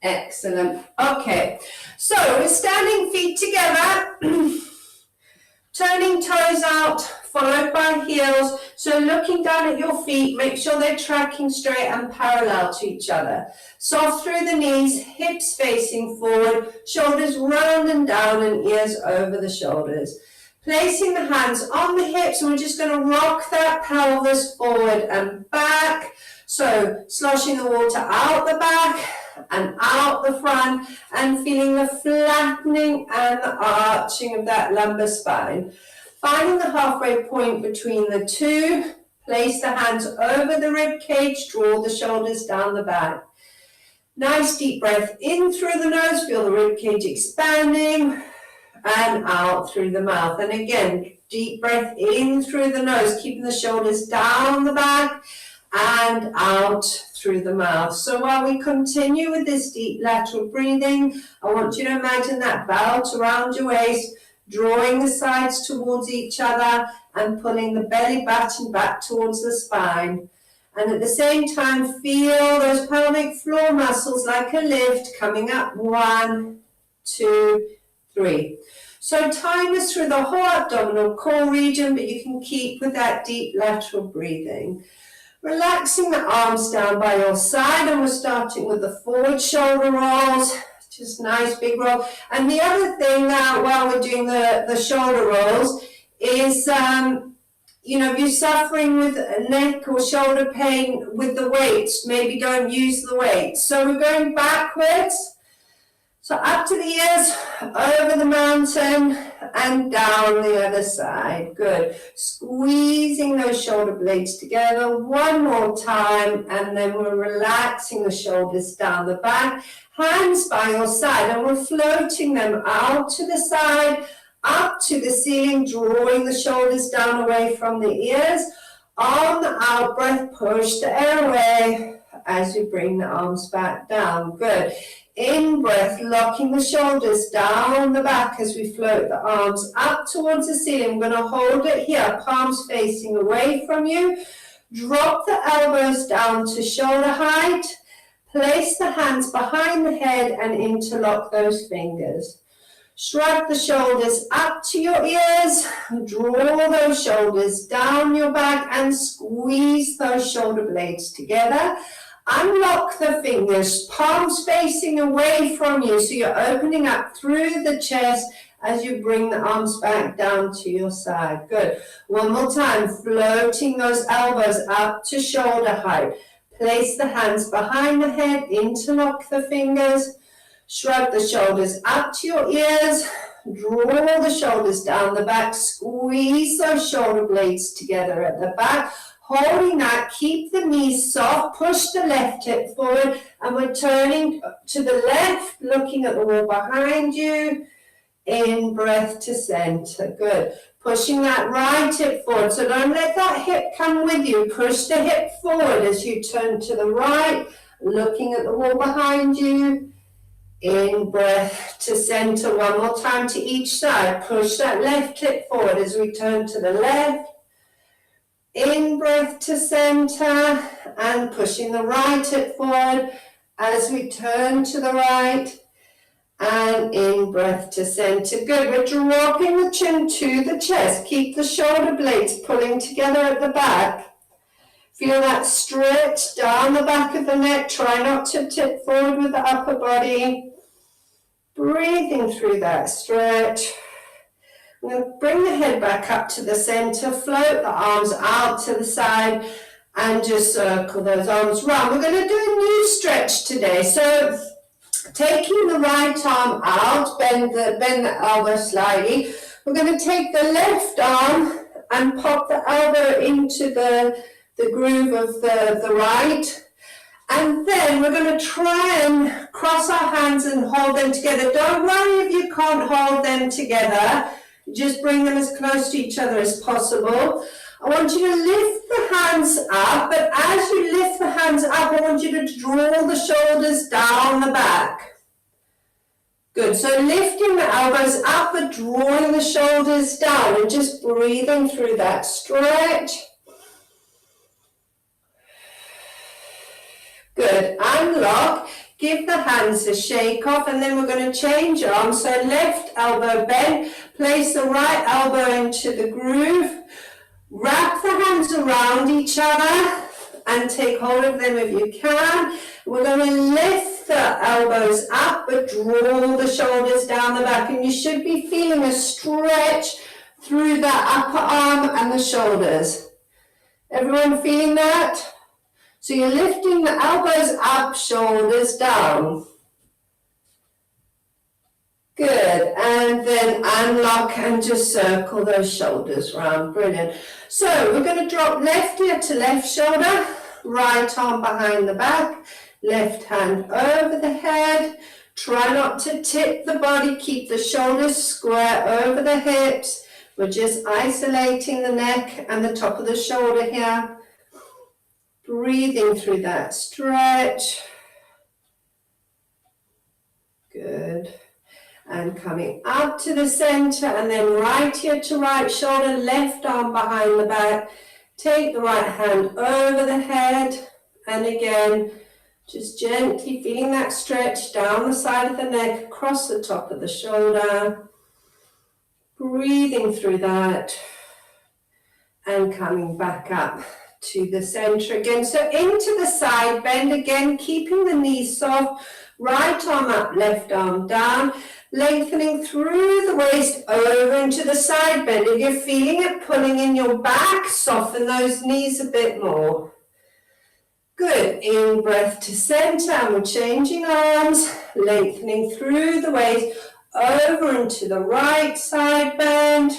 Excellent. Okay, so we're standing feet together, turning toes out, followed by heels. So looking down at your feet, make sure they're tracking straight and parallel to each other. Soft through the knees, hips facing forward, shoulders round and down and ears over the shoulders. Placing the hands on the hips, and we're just going to rock that pelvis forward and back. So sloshing the water out the back and out the front, and feeling the flattening and the arching of that lumbar spine. Finding the halfway point between the two, place the hands over the rib cage, draw the shoulders down the back. Nice deep breath in through the nose, feel the rib cage expanding, and out through the mouth. And again, deep breath in through the nose, keeping the shoulders down the back and out through the mouth. So while we continue with this deep lateral breathing, I want you to imagine that belt around your waist, drawing the sides towards each other and pulling the belly button back towards the spine. And at the same time, feel those pelvic floor muscles like a lift coming up. 1, 2, 3. So time is through the whole abdominal core region, but you can keep with that deep lateral breathing. Relaxing the arms down by your side, and we're starting with the forward shoulder rolls. Just nice big roll. And the other thing while we're doing the shoulder rolls is, if you're suffering with neck or shoulder pain with the weights, maybe don't use the weights. So we're going backwards. So up to the ears, over the mountain, and down the other side. Good. Squeezing those shoulder blades together one more time, and then we're relaxing the shoulders down the back. Hands by your side, and we're floating them out to the side, up to the ceiling, drawing the shoulders down away from the ears. On the out breath, push the air away as you bring the arms back down. Good. In breath, locking the shoulders down the back as we float the arms up towards the ceiling. We're going to hold it here, palms facing away from you. Drop the elbows down to shoulder height. Place the hands behind the head and interlock those fingers. Shrug the shoulders up to your ears. Draw those shoulders down your back and squeeze those shoulder blades together. Unlock the fingers, palms facing away from you, so you're opening up through the chest as you bring the arms back down to your side. Good. One more time, floating those elbows up to shoulder height. Place the hands behind the head, interlock the fingers, shrug the shoulders up to your ears, draw the shoulders down the back, squeeze those shoulder blades together at the back. Holding that, keep the knees soft, push the left hip forward, and we're turning to the left, looking at the wall behind you. In breath to center. Good. Pushing that right hip forward. So don't let that hip come with you. Push the hip forward as you turn to the right, looking at the wall behind you. In breath to center. One more time to each side. Push that left hip forward as we turn to the left. In breath to center, and pushing the right hip forward as we turn to the right, and in breath to center. Good. We're dropping the chin to the chest. Keep the shoulder blades pulling together at the back. Feel that stretch down the back of the neck. Try not to tip forward with the upper body. Breathing through that stretch. I'm going to bring the head back up to the center, float the arms out to the side, and just circle those arms round. We're going to do a new stretch today. So taking the right arm out, bend the elbow slightly. We're going to take the left arm and pop the elbow into the groove of the right. And then we're going to try and cross our hands and hold them together. Don't worry if you can't hold them together. Just bring them as close to each other as possible. I want you to lift the hands up, but as you lift the hands up, I want you to draw the shoulders down the back. Good, so lifting the elbows up, but drawing the shoulders down, and just breathing through that stretch. Good, unlock. Give the hands a shake off, and then we're going to change arms. So left elbow bent, place the right elbow into the groove, wrap the hands around each other and take hold of them if you can. We're going to lift the elbows up but draw the shoulders down the back, and you should be feeling a stretch through the upper arm and the shoulders. Everyone feeling that? So you're lifting the elbows up, shoulders down. Good, and then unlock and just circle those shoulders round. Brilliant. So we're going to drop left ear to left shoulder, right arm behind the back, left hand over the head. Try not to tip the body, keep the shoulders square over the hips. We're just isolating the neck and the top of the shoulder here. Breathing through that stretch. Good. And coming up to the center, and then right ear to right shoulder, left arm behind the back. Take the right hand over the head, and again, just gently feeling that stretch down the side of the neck, across the top of the shoulder. Breathing through that, and coming back up to the center again. So into the side bend again, keeping the knees soft. Right arm up, left arm down. Lengthening through the waist over into the side bend. If you're feeling it pulling in your back, soften those knees a bit more. Good. In breath to center, and we're changing arms, lengthening through the waist over into the right side bend.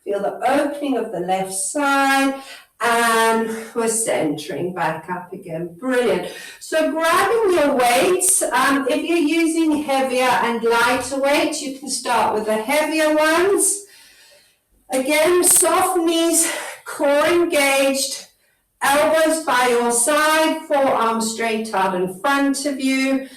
Feel the opening of the left side. And we're centering back up again. Brilliant. So grabbing your weights, if you're using heavier and lighter weights, you can start with the heavier ones. Again, soft knees, core engaged, elbows by your side, forearms straight out in front of you.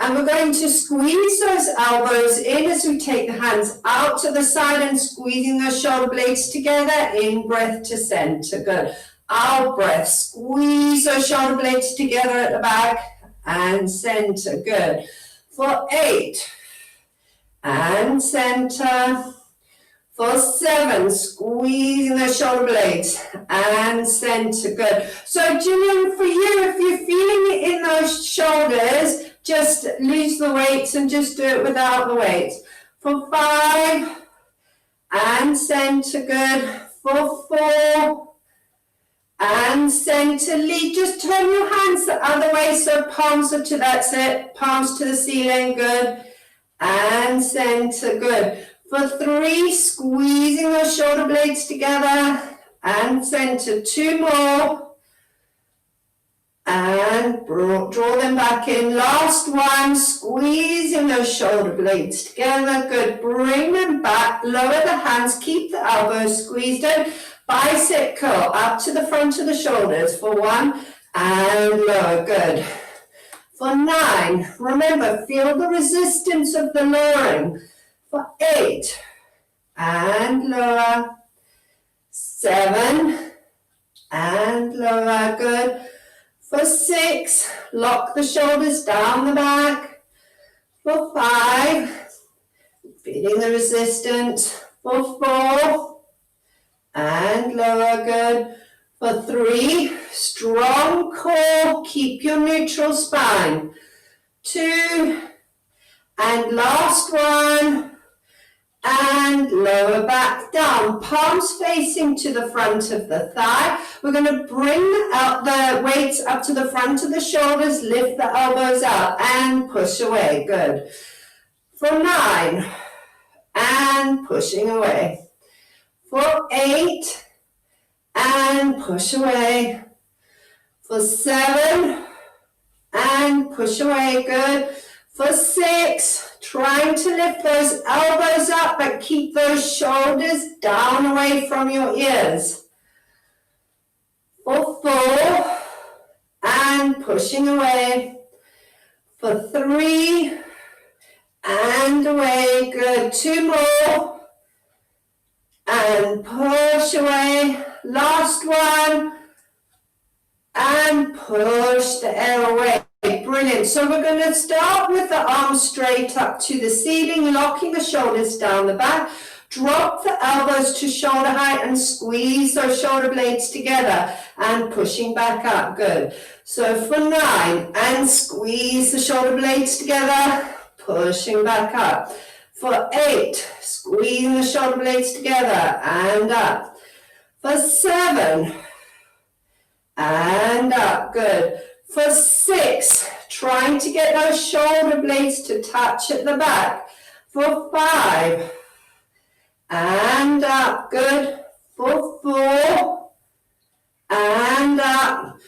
And we're going to squeeze those elbows in as we take the hands out to the side and squeezing those shoulder blades together. In breath to center. Good. Out breath. Squeeze those shoulder blades together at the back and center. Good. For 8. And center. For 7. Squeezing those shoulder blades and center. Good. So Julian, for you, if you're feeling it in those shoulders, just lose the weights and just do it without the weights. For 5, and center, good. For 4, and center, lead. Just turn your hands the other way, so palms are to, that's it, palms to the ceiling, good. And center, good. For 3, squeezing those shoulder blades together, and center. 2 more. And draw them back in. Last one, squeezing those shoulder blades together. Good. Bring them back. Lower the hands. Keep the elbows squeezed in. Bicep curl up to the front of the shoulders for 1 and lower. Good. For 9, remember, feel the resistance of the lowering. For 8, and lower. 7, and lower. Good. For 6, lock the shoulders down the back. For 5, feeling the resistance. For 4, and lower, good. For 3, strong core, keep your neutral spine. 2, and last one, and lower back down, palms facing to the front of the thigh. We're going to bring the weights up to the front of the shoulders, lift the elbows out and push away, good. For 9, and pushing away. For 8, and push away. For 7, and push away, good. For 6, trying to lift those elbows up, but keep those shoulders down away from your ears. For 4, and pushing away. For 3, and away, good. 2 more, and push away. Last one, and push the air away. Brilliant. Okay, so we're going to start with the arms straight up to the ceiling, locking the shoulders down the back. Drop the elbows to shoulder height and squeeze those shoulder blades together and pushing back up. Good. So for 9, and squeeze the shoulder blades together, pushing back up. For 8, squeezing the shoulder blades together and up. For 7, and up. Good. For 6, trying to get those shoulder blades to touch at the back. For 5, and up. Good. For 4, and up.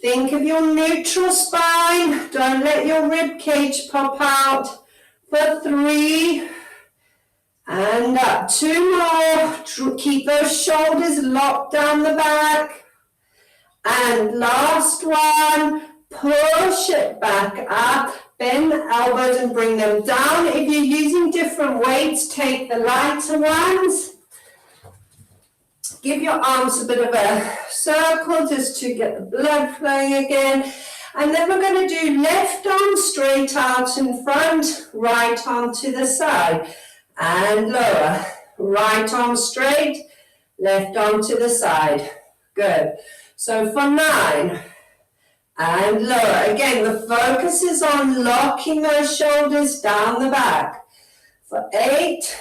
Think of your neutral spine. Don't let your rib cage pop out. For 3, and up. 2 more. Keep those shoulders locked down the back. And last one. Push it back up. Bend the elbows and bring them down. If you're using different weights, take the lighter ones. Give your arms a bit of a circle just to get the blood flowing again. And then we're going to do left arm straight out in front, right arm to the side and lower. Right arm straight, left arm to the side. Good. So for 9 and lower. Again, the focus is on locking those shoulders down the back. For 8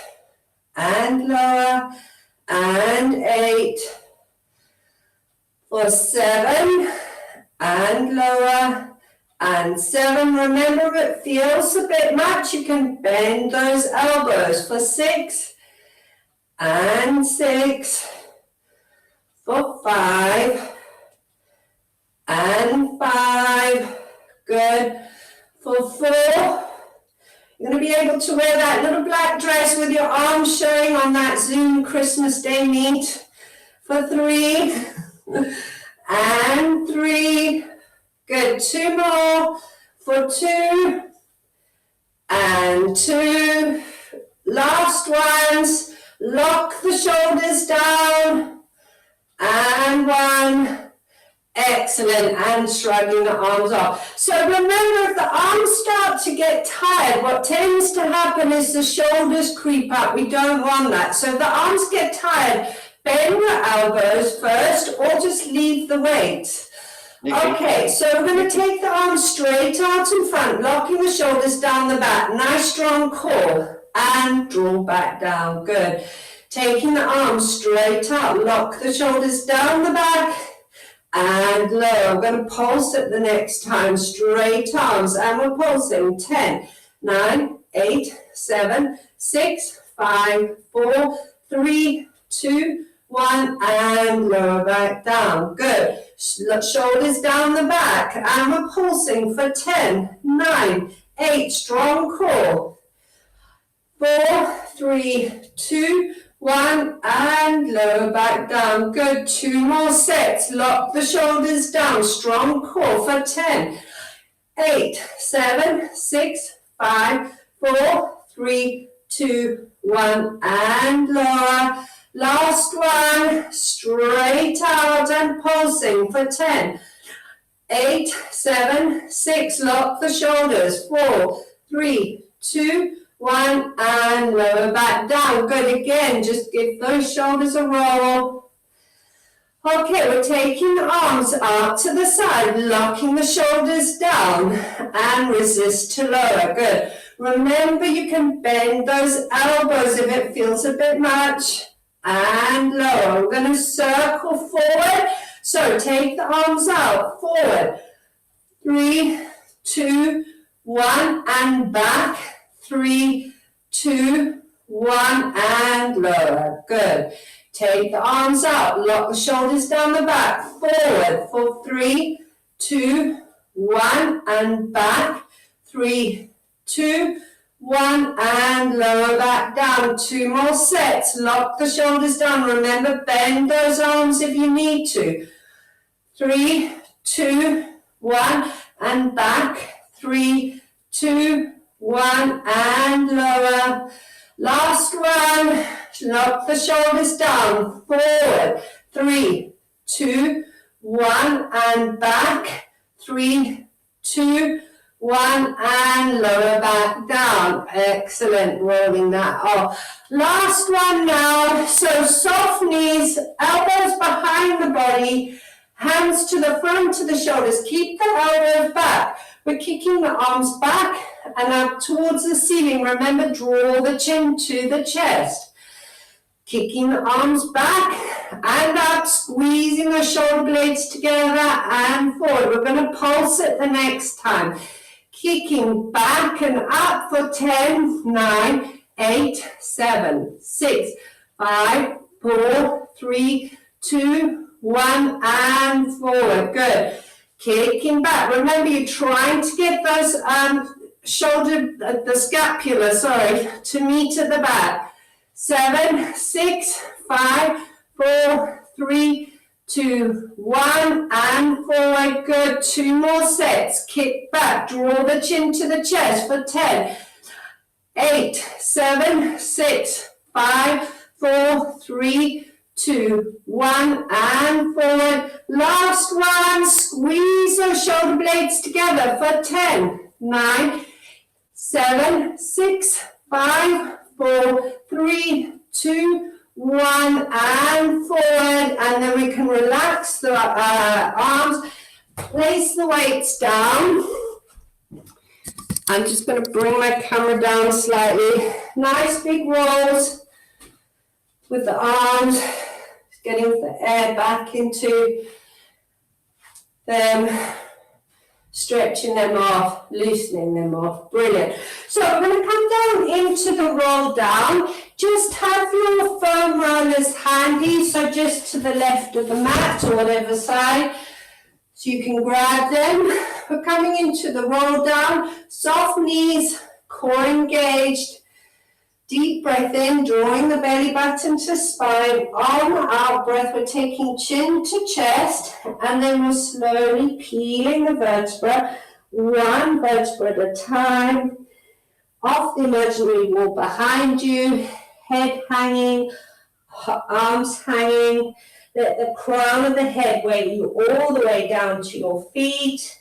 and lower. And 8, for 7, and lower, and 7. Remember, if it feels a bit much, you can bend those elbows. For 6, and 6, for 5, and 5, good. For 4, you're going to be able to wear that little black dress with your arms showing on that Zoom Christmas Day meet. For 3, and 3, good. 2 more. For 2, and 2. Last ones. Lock the shoulders down. And 1. Excellent, and shrugging the arms off. So remember, if the arms start to get tired, what tends to happen is the shoulders creep up. We don't want that. So if the arms get tired, bend your elbows first or just leave the weight. Okay, so we're going to take the arms straight out in front, locking the shoulders down the back. Nice strong core and draw back down. Good. Taking the arms straight out, lock the shoulders down the back. And low. I'm going to pulse it the next time. Straight arms. And we're pulsing. 10, 9, 8, 7, 6, 5, 4, 3, 2, 1. And lower back down. Good. Shoulders down the back. And we're pulsing for 10, 9, 8. Strong core. 4, 3, 2, 1, and lower back down. Good. 2 more sets. Lock the shoulders down. Strong core for 10, 8, 7, 6, 5, 4, 3, 2, 1, and lower. Last one. Straight out and pulsing for 10, 8, 7, 6. Lock the shoulders. 4, 3, 2, 1, and lower back down. Good. Again, just give those shoulders a roll. Okay, we're taking the arms out to the side, locking the shoulders down and resist to lower. Good. Remember, you can bend those elbows if it feels a bit much. And lower. We're going to circle forward. So take the arms out, forward. 3, 2, 1, and back. 3, 2, 1, and lower. Good. Take the arms out. Lock the shoulders down the back. Forward for 3, 2, 1, and back. 3, 2, 1, and lower back down. 2 more sets. Lock the shoulders down. Remember, bend those arms if you need to. 3, 2, 1, and back. 3, 2, 1, and lower. Last one. Lock the shoulders down. Forward. 3, 2, 1, and back. 3, 2, 1, and lower back down. Excellent, rolling that off. Last one now. So soft knees, elbows behind the body, hands to the front of the shoulders. Keep the elbows back. We're kicking the arms back and up towards the ceiling. Remember, draw the chin to the chest. Kicking the arms back and up, squeezing the shoulder blades together and forward. We're going to pulse it the next time. Kicking back and up for 10, 9, 8, 7, 6, 5, 4, 3, 2, 1, and forward. Good. Kicking back. Remember, you're trying to get those the scapula, to meet at the back. 7, 6, 5, 4, 3, 2, 1, and forward. Good. 2 more sets. Kick back. Draw the chin to the chest for 10, 8, 7, 6, 5, 4, 3, 2, 1, and forward. Last one. Squeeze those shoulder blades together for 10, 9, 7, 6, 5, 4, 3, 2, 1, and forward. And then we can relax the arms. Place the weights down. I'm just going to bring my camera down slightly. Nice big rolls with the arms, getting the air back into them, stretching them off, loosening them off. Brilliant. So we're going to come down into the roll down. Just have your foam rollers handy, so just to the left of the mat or whatever side, so you can grab them. We're coming into the roll down, soft knees, core engaged. Deep breath in, drawing the belly button to spine. On the out breath, we're taking chin to chest, and then we're slowly peeling the vertebra, one vertebra at a time, off the imaginary wall behind you, head hanging, arms hanging. Let the crown of the head weigh you all the way down to your feet.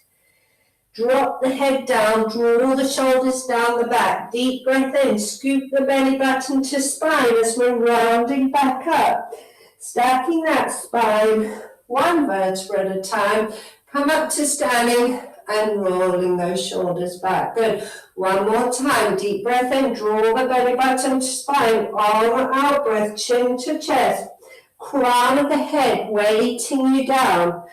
Drop the head down, draw the shoulders down the back. Deep breath in, scoop the belly button to spine as we're rounding back up. Stacking that spine, one vertebra at a time. Come up to standing and rolling those shoulders back. Good. One more time. Deep breath in, draw the belly button to spine. On out breath, chin to chest. Crown of the head weighting you down.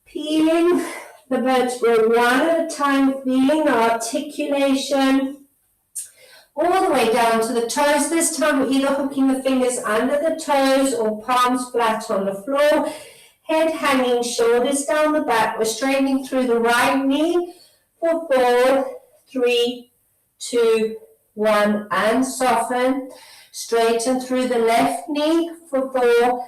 Peeling the vertebra one at a time, feeling the articulation all the way down to the toes. This time we're either hooking the fingers under the toes or palms flat on the floor. Head hanging, shoulders down the back. We're straightening through the right knee for 4, 3, 2, 1, and soften. Straighten through the left knee for 4,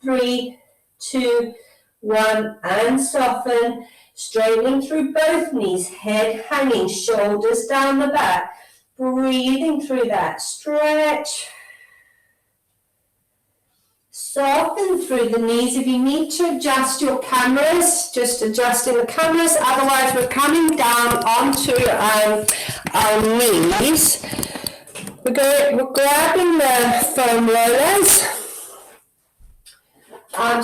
3, 2, 1, and soften. Straightening through both knees, head hanging, shoulders down the back. Breathing through that stretch. Soften through the knees. If you need to adjust your cameras, just adjusting the cameras. Otherwise, we're coming down onto our knees. We're grabbing the foam rollers.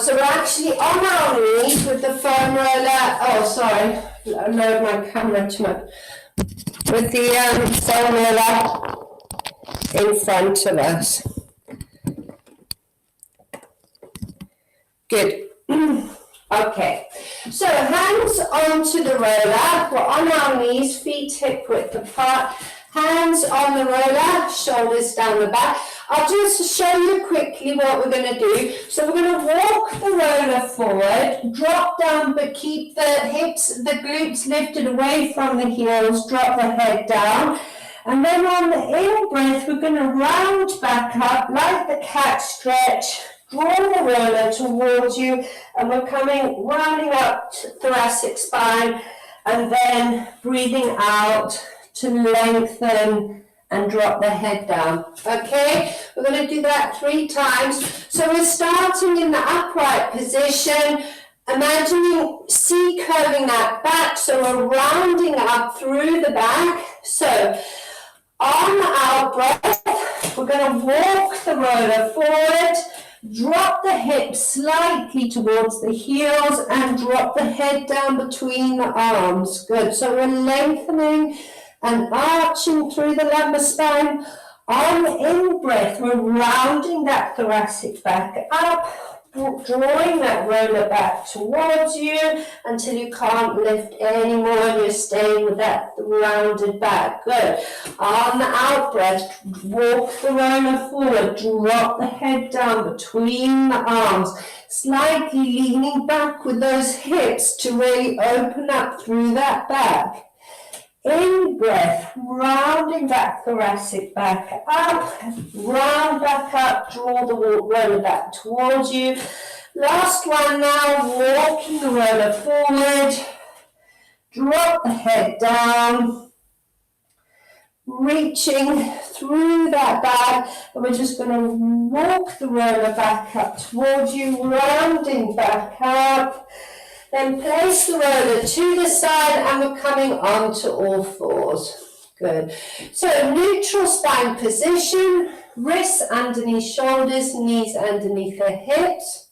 So we're actually on our knees with the foam roller. Oh, sorry, I lowered my camera too much. With the foam roller in front of us. Good. Okay. So hands onto the roller. We're on our knees, feet hip width apart. Hands on the roller, shoulders down the back. I'll just show you quickly what we're going to do. So we're going to walk the roller forward, drop down, but keep the hips, the glutes lifted away from the heels, drop the head down. And then on the in breath, we're going to round back up like the cat stretch, draw the roller towards you, and we're rounding up to thoracic spine, and then breathing out to lengthen and drop the head down. Okay, we're going to do that 3 times. So we're starting in the upright position, Imagining C-curving that back, so we're rounding up through the back. So on our breath, we're going to walk the roller forward, drop the hips slightly towards the heels and drop the head down between the arms. Good. So we're lengthening and arching through the lumbar spine. On the in-breath, we're rounding that thoracic back up, drawing that roller back towards you until you can't lift anymore and you're staying with that rounded back. Good. On the out-breath, walk the roller forward, drop the head down between the arms, slightly leaning back with those hips to really open up through that back. In breath, rounding that thoracic back up, round back up, draw the roller back towards you. Last one now, walking the roller forward, drop the head down, reaching through that back, and we're just going to walk the roller back up towards you, rounding back up. Then place the roller to the side and we're coming onto all fours. Good. So neutral spine position, wrists underneath shoulders, knees underneath the hips.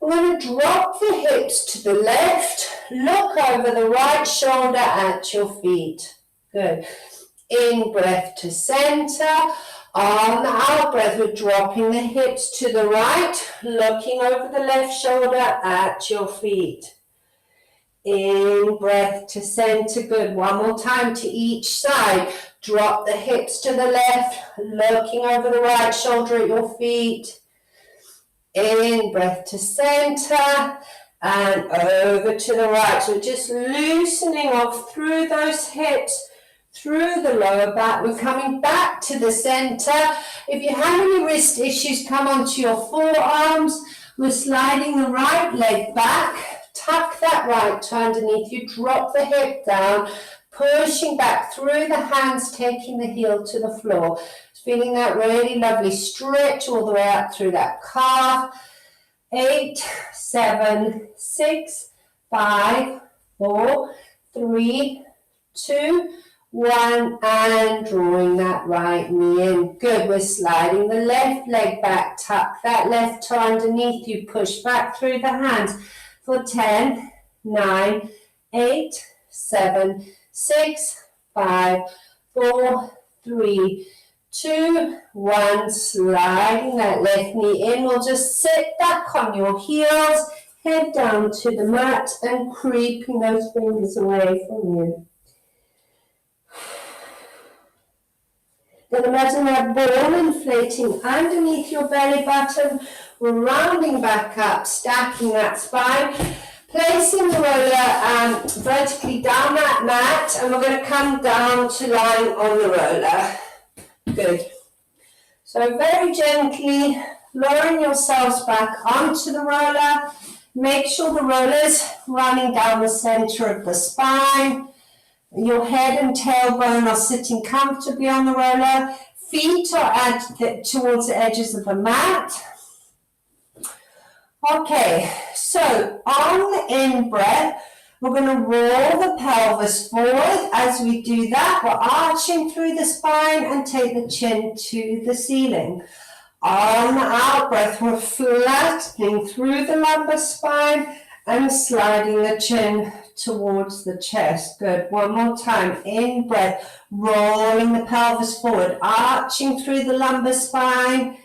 We're going to drop the hips to the left, look over the right shoulder at your feet. Good. In breath to center. On the out breath, we're dropping the hips to the right, looking over the left shoulder at your feet. In breath to center. Good. One more time to each side. Drop the hips to the left, looking over the right shoulder at your feet. In breath to center and over to the right. So just loosening off through those hips, through the lower back. We're coming back to the center. If you have any wrist issues, come onto your forearms. We're sliding the right leg back. Tuck that right toe underneath you. Drop the hip down. Pushing back through the hands, taking the heel to the floor. Feeling that really lovely stretch all the way up through that calf. 8, 7, 6, 5, 4, 3, 2, 1, and drawing that right knee in. Good. We're sliding the left leg back. Tuck that left toe underneath you. Push back through the hands for 10, 9, 8, 7, 6, 5, 4, 3, 2, 1. Sliding that left knee in. We'll just sit back on your heels, head down to the mat, and creeping those fingers away from you. Then imagine that ball inflating underneath your belly button. We're rounding back up, stacking that spine, placing the roller vertically down that mat, and we're going to come down to lying on the roller. Good. So very gently lowering yourselves back onto the roller. Make sure the roller's running down the center of the spine. Your head and tailbone are sitting comfortably on the roller. Feet are towards the edges of the mat. Okay, so on the in-breath, we're going to roll the pelvis forward. As we do that, we're arching through the spine and take the chin to the ceiling. On the out-breath, we're flattening through the lumbar spine and sliding the chin towards the chest. Good. One more time. In breath, rolling the pelvis forward, arching through the lumbar spine.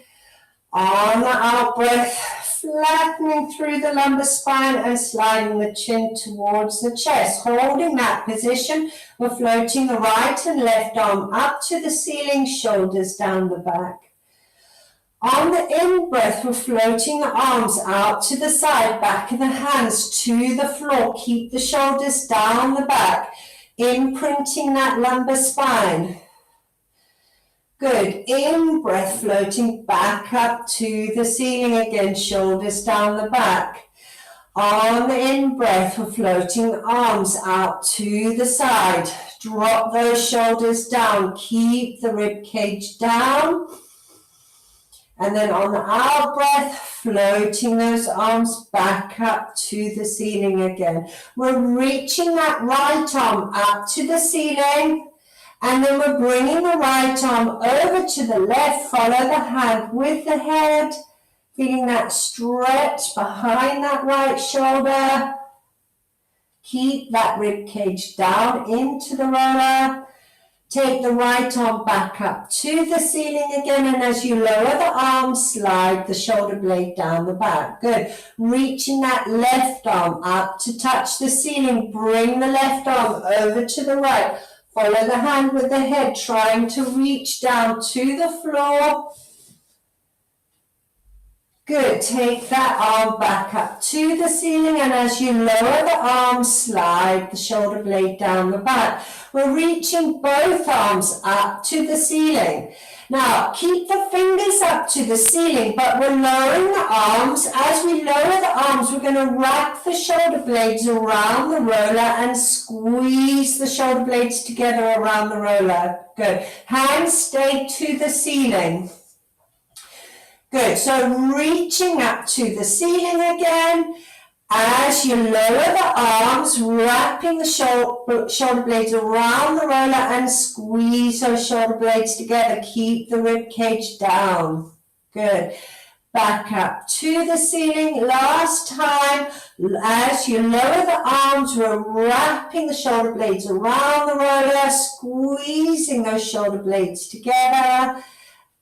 On the out breath, flattening through the lumbar spine and sliding the chin towards the chest. Holding that position, we're floating the right and left arm up to the ceiling, shoulders down the back. On the in-breath, we're floating the arms out to the side, back of the hands to the floor. Keep the shoulders down the back, imprinting that lumbar spine. Good. In-breath, floating back up to the ceiling again, shoulders down the back. On the in-breath, we're floating the arms out to the side. Drop those shoulders down. Keep the rib cage down. And then on the out breath, floating those arms back up to the ceiling again. We're reaching that right arm up to the ceiling. And then we're bringing the right arm over to the left. Follow the hand with the head. Feeling that stretch behind that right shoulder. Keep that rib cage down into the roller. Take the right arm back up to the ceiling again, and as you lower the arm, slide the shoulder blade down the back. Good. Reaching that left arm up to touch the ceiling. Bring the left arm over to the right. Follow the hand with the head, trying to reach down to the floor. Good. Take that arm back up to the ceiling, and as you lower the arm, slide the shoulder blade down the back. We're reaching both arms up to the ceiling. Now, keep the fingers up to the ceiling, but we're lowering the arms. As we lower the arms, we're going to wrap the shoulder blades around the roller and squeeze the shoulder blades together around the roller. Good. Hands stay to the ceiling. Good, so reaching up to the ceiling again. As you lower the arms, wrapping the shoulder blades around the roller and squeeze those shoulder blades together. Keep the rib cage down. Good. Back up to the ceiling. Last time, as you lower the arms, we're wrapping the shoulder blades around the roller, squeezing those shoulder blades together.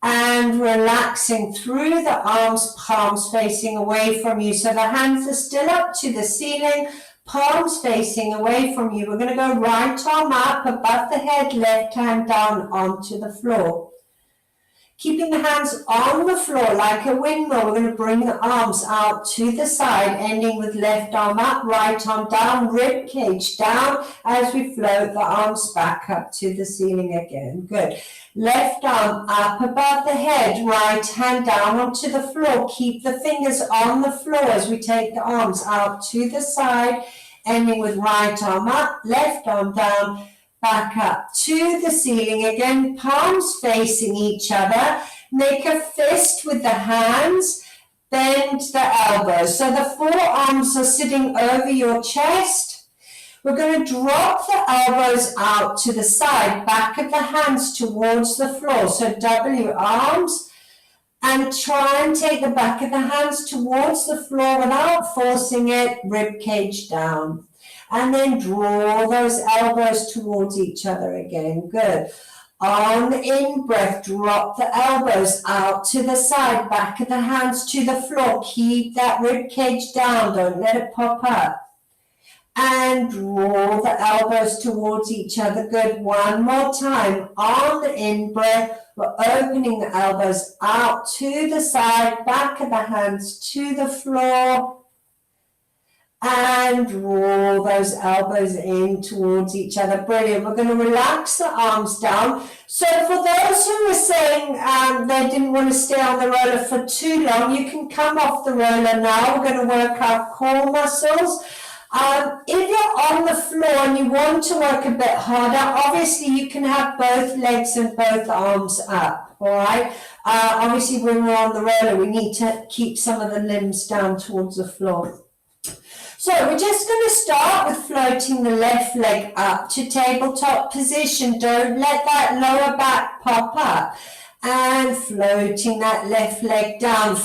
And relaxing through the arms, palms facing away from you. So the hands are still up to the ceiling, palms facing away from you. We're going to go right arm up above the head, left hand down onto the floor. Keeping the hands on the floor like a windmill, we're going to bring the arms out to the side, ending with left arm up, right arm down, rib cage down as we float the arms back up to the ceiling again. Good. Left arm up above the head, right hand down onto the floor. Keep the fingers on the floor as we take the arms out to the side, ending with right arm up, left arm down, back up to the ceiling again, palms facing each other. Make a fist with the hands, bend the elbows. So the forearms are sitting over your chest. We're going to drop the elbows out to the side, back of the hands towards the floor. So W arms, and try and take the back of the hands towards the floor without forcing it, rib cage down. And then draw those elbows towards each other again. Good. On the in-breath, drop the elbows out to the side, back of the hands to the floor. Keep that rib cage down. Don't let it pop up. And draw the elbows towards each other. Good. One more time. On the in-breath, we're opening the elbows out to the side, back of the hands to the floor. And draw those elbows in towards each other. Brilliant. We're going to relax the arms down. So for those who were saying they didn't want to stay on the roller for too long, you can come off the roller now. We're going to work our core muscles. If you're on the floor and you want to work a bit harder, obviously you can have both legs and both arms up. All right. Obviously when we're on the roller, we need to keep some of the limbs down towards the floor. So we're just going to start with floating the left leg up to tabletop position. Don't let that lower back pop up. And floating that left leg down,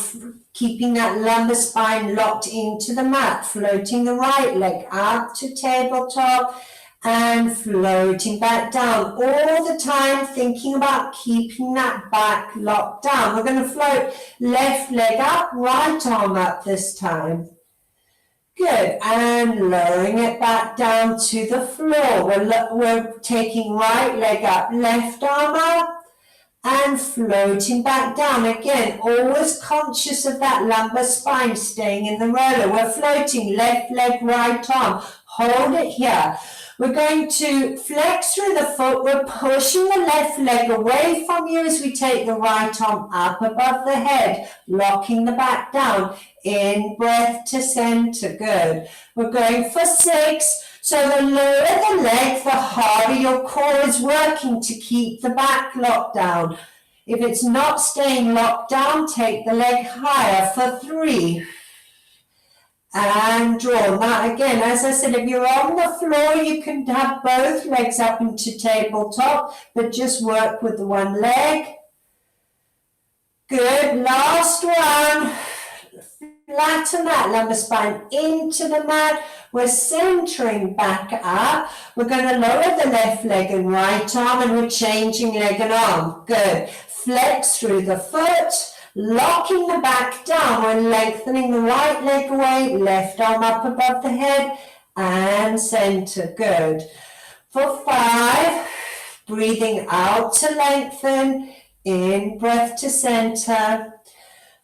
keeping that lumbar spine locked into the mat. Floating the right leg up to tabletop and floating back down. All the time thinking about keeping that back locked down. We're going to float left leg up, right arm up this time. Good, and lowering it back down to the floor. We're taking right leg up, left arm up, and floating back down. Again, always conscious of that lumbar spine staying in the roller. We're floating left leg, right arm. Hold it here. We're going to flex through the foot. We're pushing the left leg away from you as we take the right arm up above the head, locking the back down. In breath to center. Good. We're going for 6. So the lower the leg, the harder your core is working to keep the back locked down. If it's not staying locked down, take the leg higher for 3. And draw. Now again, as I said, if you're on the floor, you can have both legs up into tabletop, but just work with the one leg. Good, last one. Flatten that lumbar spine into the mat. We're centering back up. We're going to lower the left leg and right arm, and we're changing leg and arm. Good. Flex through the foot. Locking the back down, we're lengthening the right leg away, left arm up above the head, and center. Good. For 5, breathing out to lengthen, in breath to center.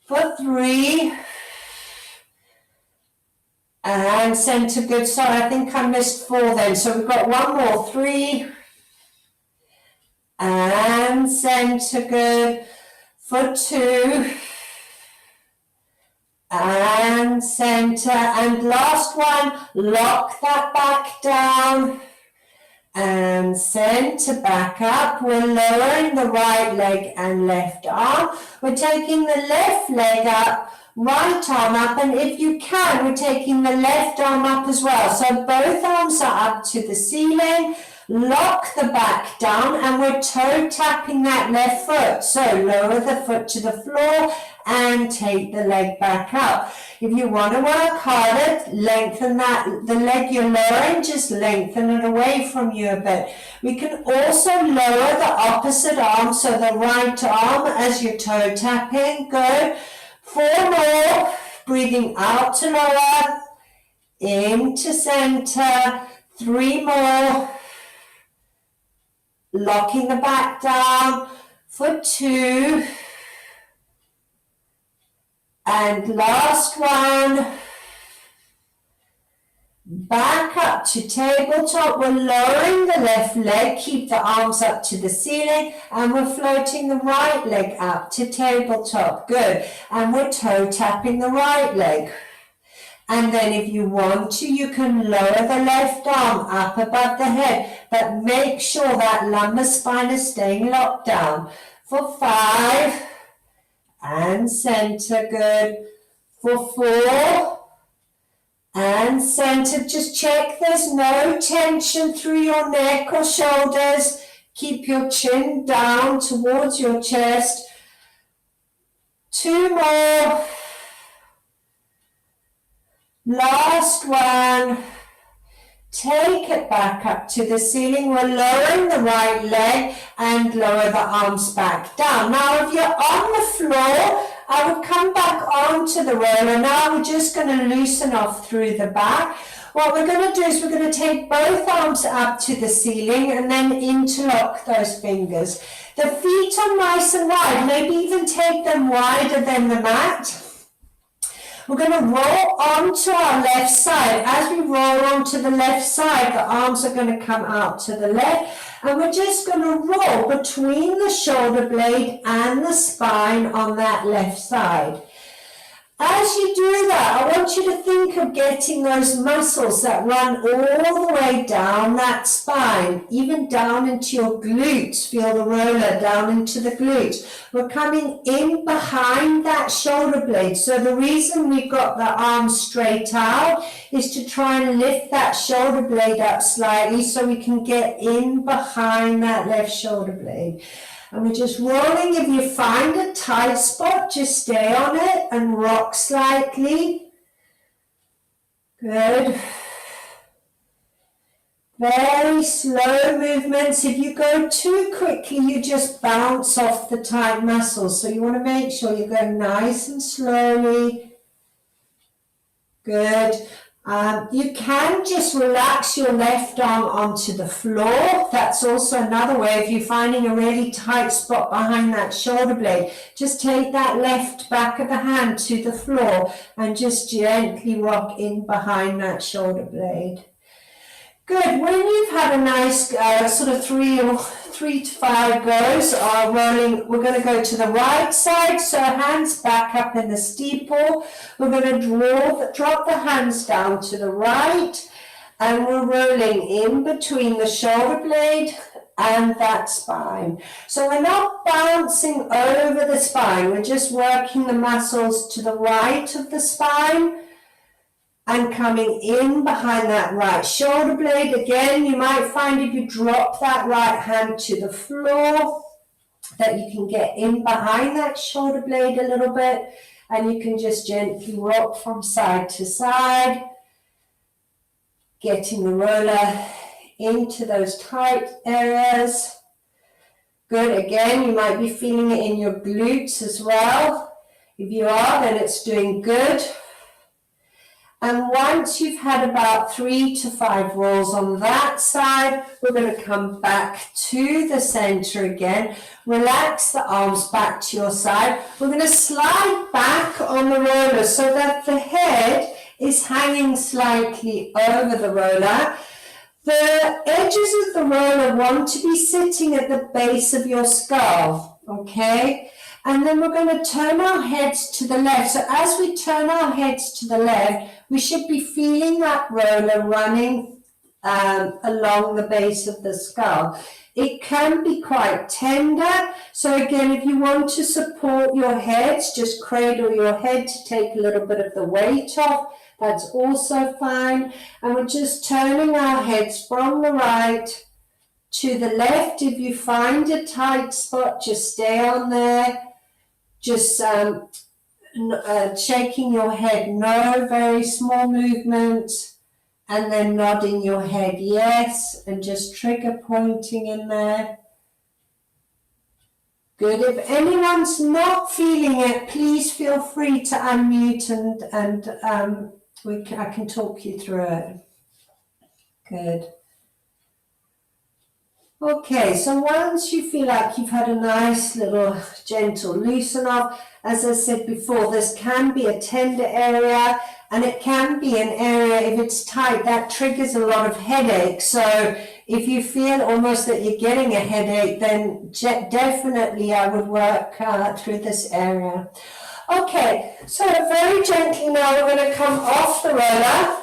For 3, and center. Good. Sorry, I think I missed 4 then. So we've got one more. 3, and center. Good. For 2, and center, and last one, lock that back down, and center back up. We're lowering the right leg and left arm. We're taking the left leg up, right arm up, and if you can, we're taking the left arm up as well. So both arms are up to the ceiling. Lock the back down, and we're toe tapping that left foot. So lower the foot to the floor and take the leg back up. If you want to work harder, lengthen the leg you're lowering, just lengthen it away from you a bit. We can also lower the opposite arm, so the right arm as you're toe tapping. Good. 4 more. Breathing out to lower, into center. 3 more. Locking the back down for 2. And last one. Back up to tabletop. We're lowering the left leg. Keep the arms up to the ceiling. And we're floating the right leg up to tabletop. Good. And we're toe tapping the right leg. And then if you want to, you can lower the left arm up above the head, but make sure that lumbar spine is staying locked down. For 5, and center. Good. For 4, and center. Just check there's no tension through your neck or shoulders. Keep your chin down towards your chest. 2 more. Last one. Take it back up to the ceiling. We're lowering the right leg and lower the arms back down. Now, if you're on the floor, I would come back onto the roller. Now we're just going to loosen off through the back. What we're going to do is we're going to take both arms up to the ceiling and then interlock those fingers. The feet are nice and wide. Maybe even take them wider than the mat. We're going to roll onto our left side. As we roll onto the left side, the arms are going to come out to the left. And we're just going to roll between the shoulder blade and the spine on that left side. As you do that, I want you to think of getting those muscles that run all the way down that spine, even down into your glutes. Feel the roller down into the glutes. We're coming in behind that shoulder blade. So the reason we've got the arms straight out is to try and lift that shoulder blade up slightly so we can get in behind that left shoulder blade. And we're just rolling. If you find a tight spot, just stay on it and rock slightly. Good. Very slow movements. If you go too quickly, you just bounce off the tight muscles. So you want to make sure you go nice and slowly. Good. You can just relax your left arm onto the floor. That's also another way. If you're finding a really tight spot behind that shoulder blade, just take that left back of the hand to the floor and just gently rock in behind that shoulder blade. Good. When you've had a nice sort of 3 to 5 goes rolling, we're going to go to the right side. So hands back up in the steeple. We're going to drop the hands down to the right, and we're rolling in between the shoulder blade and that spine. So we're not bouncing over the spine, we're just working the muscles to the right of the spine and coming in behind that right shoulder blade. Again, you might find if you drop that right hand to the floor that you can get in behind that shoulder blade a little bit, and you can just gently rock from side to side, getting the roller into those tight areas. Good. Again, you might be feeling it in your glutes as well. If you are, then it's doing good. And once you've had about 3 to 5 rolls on that side, we're going to come back to the center again. Relax the arms back to your side. We're going to slide back on the roller so that the head is hanging slightly over the roller. The edges of the roller want to be sitting at the base of your skull, okay? And then we're going to turn our heads to the left. So as we turn our heads to the left, we should be feeling that roller running along the base of the skull. It can be quite tender. So again, if you want to support your heads, just cradle your head to take a little bit of the weight off. That's also fine. And we're just turning our heads from the right to the left. If you find a tight spot, just stay on there. Just shaking your head, no, very small movements, and then nodding your head yes, and just trigger pointing in there. Good. If anyone's not feeling it, please feel free to unmute and I can talk you through it. Good. Okay, so once you feel like you've had a nice little gentle loosen off, as I said before, this can be a tender area, and it can be an area, if it's tight, that triggers a lot of headache. So if you feel almost that you're getting a headache, then definitely I would work through this area. Okay, so very gently now we're going to come off the roller.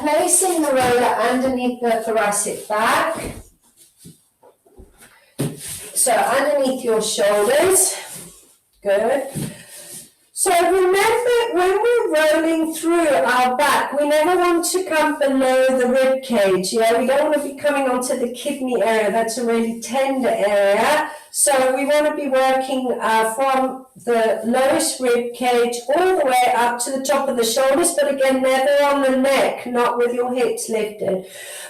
Placing the roller underneath the thoracic back. So underneath your shoulders. Good. So remember, when we're rolling through our back, we never want to come below the rib cage. Yeah, we don't want to be coming onto the kidney area. That's a really tender area. So we want to be working from the lowest rib cage all the way up to the top of the shoulders, but again, never on the neck, not with your hips lifted.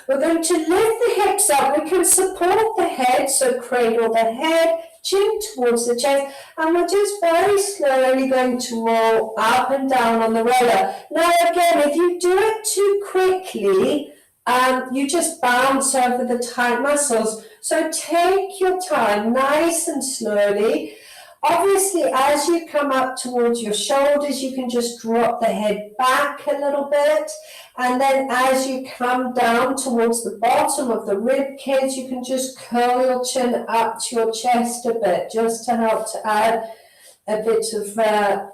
We're going to lift the hips up. We can support the head, so cradle the head, chin towards the chest, and we're just very slowly going to roll up and down on the roller. Now again, if you do it too quickly, you just bounce over the tight muscles. So take your time, nice and slowly. Obviously, as you come up towards your shoulders, you can just drop the head back a little bit. And then as you come down towards the bottom of the rib cage, you can just curl your chin up to your chest a bit, just to help to add a bit of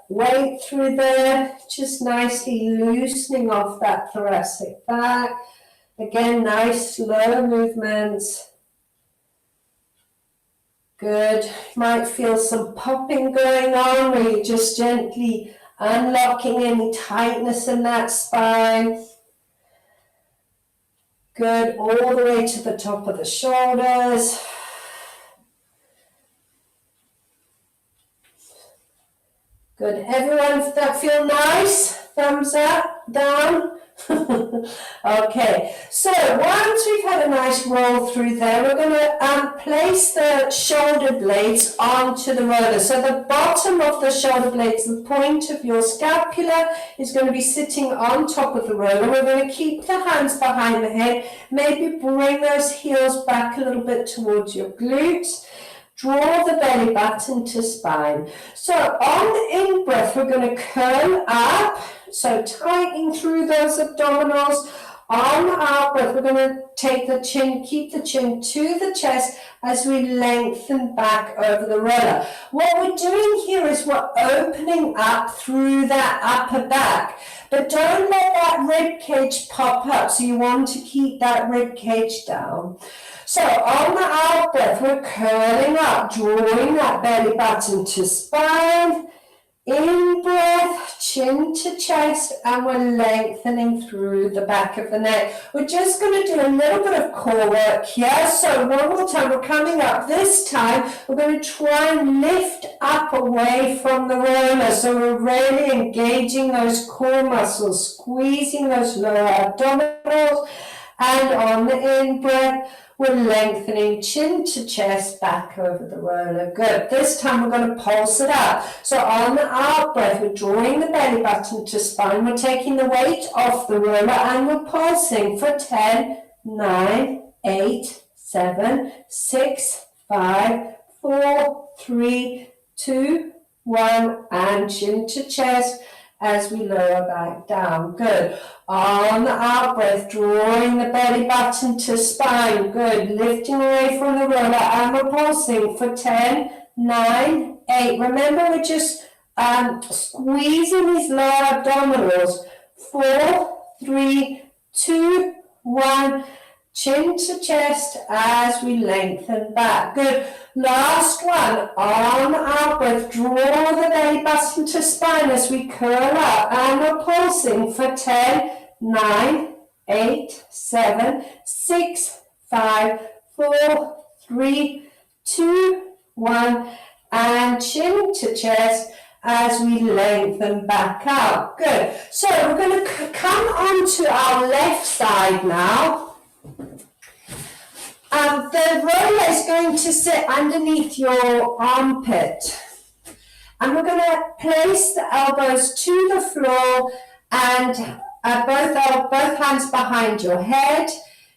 weight through there, just nicely loosening off that thoracic back. Again, nice slow movements. Good. You might feel some popping going on where you're just gently unlocking any tightness in that spine. Good. All the way to the top of the shoulders. Good. Everyone that feel nice? Thumbs up, down. Okay, so once we've had a nice roll through there, we're going to place the shoulder blades onto the roller. So the bottom of the shoulder blades, the point of your scapula, is going to be sitting on top of the roller. We're going to keep the hands behind the head, maybe bring those heels back a little bit towards your glutes. Draw the belly button to spine. So on the in-breath, we're going to curl up. So tightening through those abdominals, On the out breath, we're going to take the chin, keep the chin to the chest as we lengthen back over the roller. What we're doing here is we're opening up through that upper back, but don't let that rib cage pop up. So you want to keep that rib cage down. So on the out breath, we're curling up, drawing that belly button to spine. In breath, chin to chest, and we're lengthening through the back of the neck. We're just going to do a little bit of core work here. So one more time, we're coming up. This time, we're going to try and lift up away from the roller. So we're really engaging those core muscles, squeezing those lower abdominals. And on the in-breath, we're lengthening chin to chest back over the roller. Good. This time we're going to pulse it up. So on the out breath, we're drawing the belly button to spine. We're taking the weight off the roller and we're pulsing for 10, 9, 8, 7, 6, 5, 4, 3, 2, 1, and chin to chest as we lower back down. Good. On the out breath, drawing the belly button to spine. Good. Lifting away from the roller and we're pulsing for 10, 9, 8. Remember, we're just squeezing these lower abdominals. 4, 3, 2, 1. Chin to chest as we lengthen back. Good. Last one. On the out breath, draw the belly button to spine as we curl up. And we're pulsing for 10, 9, 8, 7, 6, 5, 4, 3, 2, 1. And chin to chest as we lengthen back out. Good. So we're going to come onto our left side now. The roller is going to sit underneath your armpit. And we're going to place the elbows to the floor and both hands behind your head,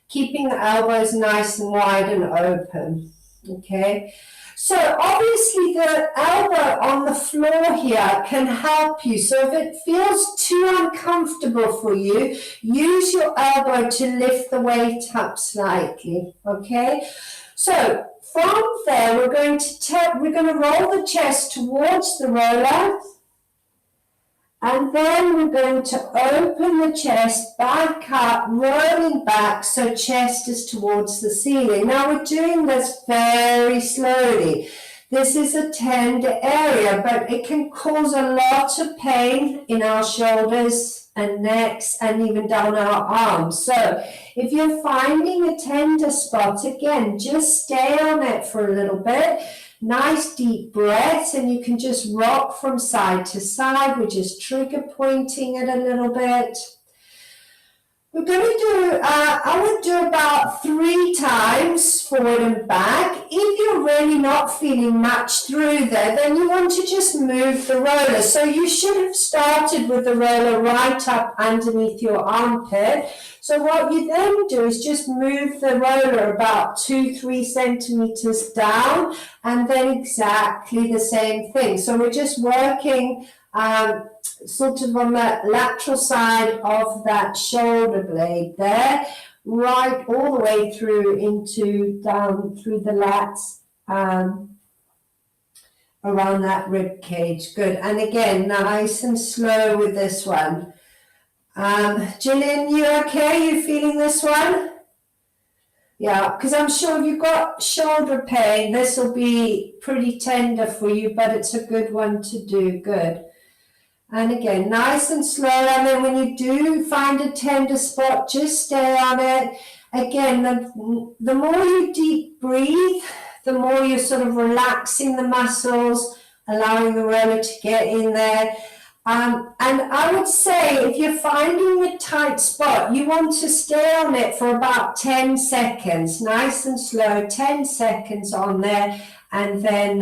keeping the elbows nice and wide and open. Okay. So obviously the elbow on the floor here can help you. So if it feels too uncomfortable for you, use your elbow to lift the weight up slightly. Okay. So from there, we're going to roll the chest towards the roller. And then we're going to open the chest back up, rolling back so chest is towards the ceiling. Now we're doing this very slowly. This is a tender area, but it can cause a lot of pain in our shoulders and necks and even down our arms. So if you're finding a tender spot, again, just stay on it for a little bit. Nice deep breaths, and you can just rock from side to side. We're just trigger pointing it a little bit. We're going to do, I would do about 3 times forward and back. If you're really not feeling much through there, then you want to just move the roller. So you should have started with the roller right up underneath your armpit. So what you then do is just move the roller about 2-3 centimeters down, and then exactly the same thing. So we're just working sort of on the lateral side of that shoulder blade there, right all the way through into down through the lats around that rib cage. Good. And again, nice and slow with this one. Gillian, you okay? You feeling this one? Yeah, because I'm sure if you've got shoulder pain, this will be pretty tender for you, but it's a good one to do. Good. And again, nice and slow. And then when you do find a tender spot, just stay on it. Again, the more you deep breathe, the more you're sort of relaxing the muscles, allowing the roller to get in there. And I would say if you're finding a tight spot, you want to stay on it for about 10 seconds, nice and slow, 10 seconds on there, and then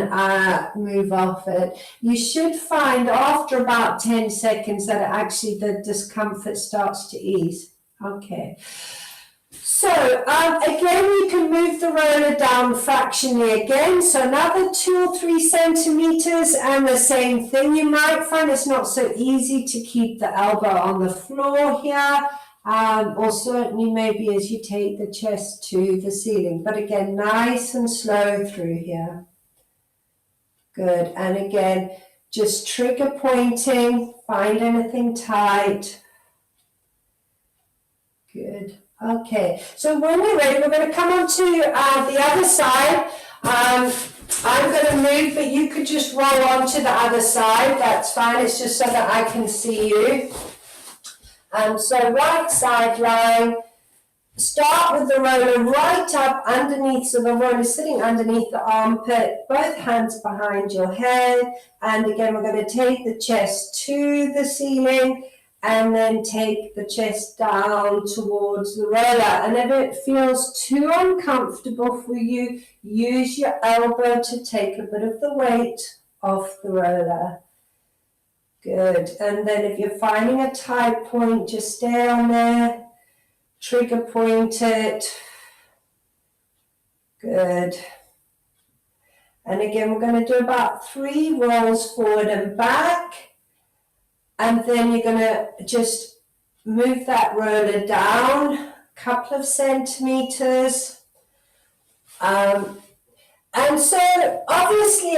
move off it. You should find after about 10 seconds that actually the discomfort starts to ease. Okay. So again, you can move the roller down fractionally again. So another 2 or 3 centimeters, and the same thing. You might find it's not so easy to keep the elbow on the floor here. or certainly maybe as you take the chest to the ceiling. But again, nice and slow through here. Good. And again, just trigger pointing, find anything tight. Good. Okay, so when we're ready, we're going to come on to the other side. I'm going to move, but you could just roll on to the other side. That's fine. It's just so that I can see you. So right side lying. Start with the roller right up underneath, so the roller is sitting underneath the armpit, both hands behind your head. And again, we're going to take the chest to the ceiling and then take the chest down towards the roller. And if it feels too uncomfortable for you, use your elbow to take a bit of the weight off the roller. Good. And then if you're finding a tight point, just stay on there. Trigger point it. Good. And again, we're going to do about 3 rolls forward and back. And then you're going to just move that roller down a couple of centimeters. And so obviously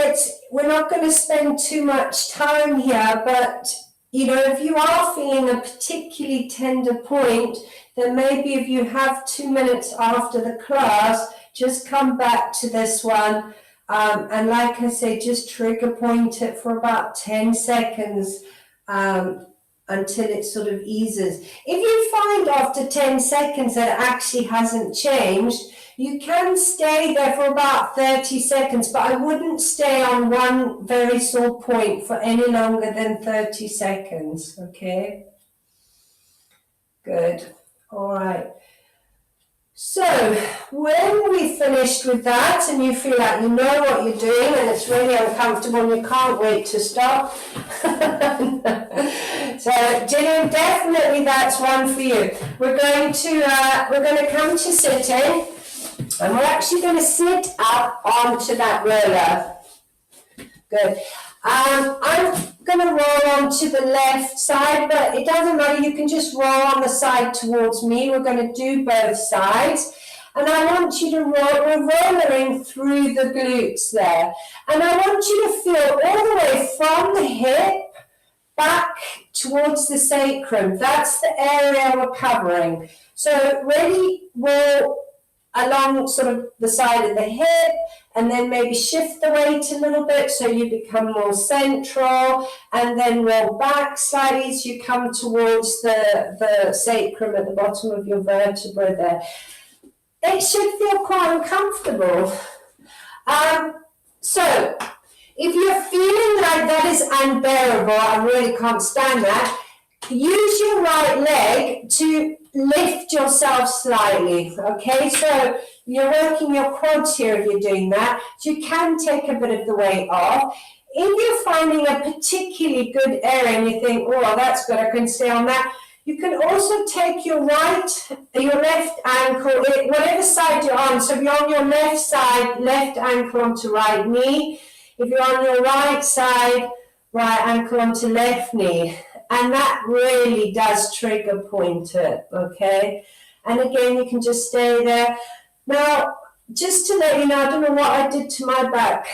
we're not going to spend too much time here, but you know, if you are feeling a particularly tender point, then maybe if you have 2 minutes after the class, just come back to this one. And like I say, just trigger point it for about 10 seconds until it sort of eases. If you find after 10 seconds that it actually hasn't changed, you can stay there for about 30 seconds, but I wouldn't stay on one very sore point for any longer than 30 seconds, okay? Good, all right. So when we finished with that and you feel like you know what you're doing and it's really uncomfortable and you can't wait to stop, so Gillian, definitely that's one for you. We're going to come to sitting. And we're actually going to sit up onto that roller. Good. I'm going to roll onto the left side, but it doesn't matter. You can just roll on the side towards me. We're going to do both sides. And I want you to we're rollering through the glutes there. And I want you to feel all the way from the hip back towards the sacrum. That's the area we're covering. So ready, roll along sort of the side of the hip, and then maybe shift the weight a little bit so you become more central, and then roll back slightly so you come towards the sacrum at the bottom of your vertebra there. It should feel quite uncomfortable. So if you're feeling like that is unbearable, I really can't stand that, use your right leg to lift yourself slightly, okay? So you're working your quads here if you're doing that. So you can take a bit of the weight off. If you're finding a particularly good area and you think, oh, that's good, I can stay on that, you can also take your left ankle, whatever side you're on. So if you're on your left side, left ankle onto right knee. If you're on your right side, right ankle onto left knee. And that really does trigger point it, okay? And again, you can just stay there. Now, just to let you know, I don't know what I did to my back